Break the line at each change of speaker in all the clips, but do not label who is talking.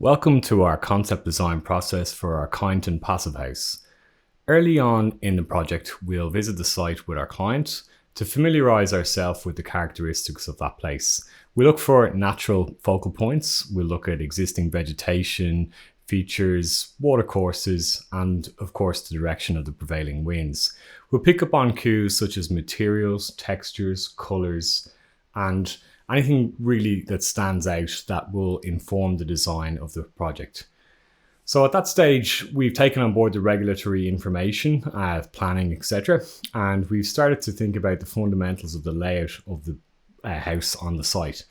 Welcome to our concept design process for our Kyneton passive house. Early on in the project, we'll visit the site with our client to familiarise ourselves with the characteristics of that place. We look for natural focal points, we'll look at existing vegetation, features, watercourses, and of course the direction of the prevailing winds. We'll pick up on cues such as materials, textures, colours, and anything really that stands out that will inform the design of the project. So at that stage, we've taken on board the regulatory information, planning, etc. And we've started to think about the fundamentals of the layout of the house on the site.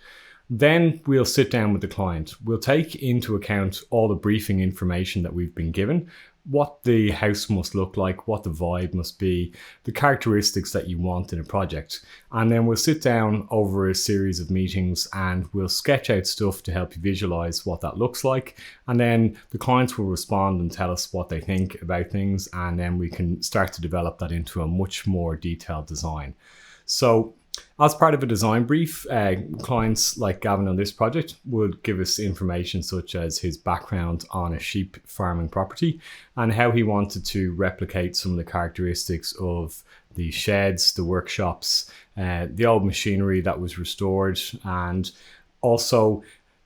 Then we'll sit down with the client. We'll take into account all the briefing information that we've been given, what the house must look like, what the vibe must be, the characteristics that you want in a project. And then we'll sit down over a series of meetings and we'll sketch out stuff to help you visualize what that looks like. And then the clients will respond and tell us what they think about things. And then we can start to develop that into a much more detailed design. So as part of a design brief, clients like Gavin on this project would give us information such as his background on a sheep farming property and how he wanted to replicate some of the characteristics of the sheds, the workshops, the old machinery that was restored, and also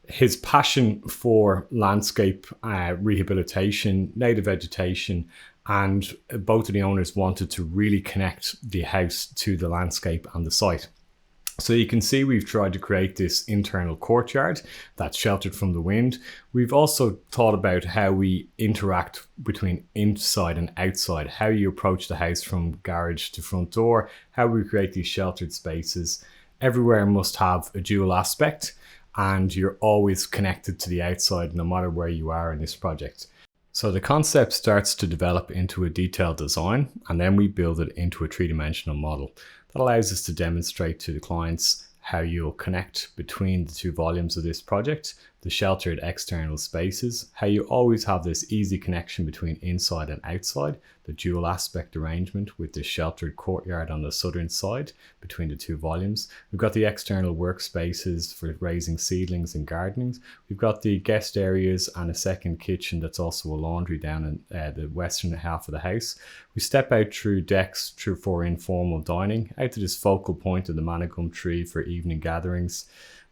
his passion for landscape rehabilitation, native vegetation, and both of the owners wanted to really connect the house to the landscape and the site. So you can see we've tried to create this internal courtyard that's sheltered from the wind. We've also thought about how we interact between inside and outside, how you approach the house from garage to front door, how we create these sheltered spaces. Everywhere must have a dual aspect and you're always connected to the outside no matter where you are in this project. So the concept starts to develop into a detailed design and then we build it into a three-dimensional model. That allows us to demonstrate to the clients how you'll connect between the two volumes of this project, the sheltered external spaces, how you always have this easy connection between inside and outside, the dual aspect arrangement with the sheltered courtyard on the southern side between the two volumes. We've got the external workspaces for raising seedlings and gardening. We've got the guest areas and a second kitchen that's also a laundry down in the western half of the house. We step out through decks through for informal dining, out to this focal point of the manigum tree for evening gatherings.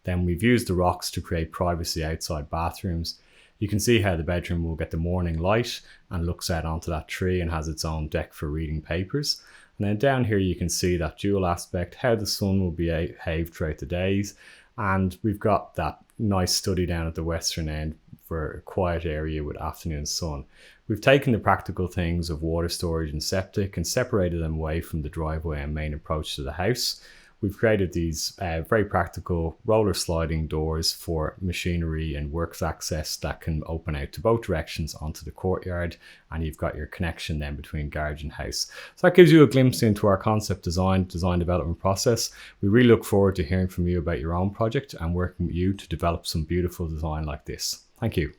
Then we've used the rocks to create privacy outside bathrooms. You can see how the bedroom will get the morning light and looks out onto that tree and has its own deck for reading papers. And then down here you can see that dual aspect, how the sun will behave throughout the days. And we've got that nice study down at the western end for a quiet area with afternoon sun. We've taken the practical things of water storage and septic and separated them away from the driveway and main approach to the house. We've created these very practical roller sliding doors for machinery and works access that can open out to both directions onto the courtyard, and you've got your connection then between garage and house. So that gives you a glimpse into our concept design development process. We really look forward to hearing from you about your own project and working with you to develop some beautiful design like this. Thank you.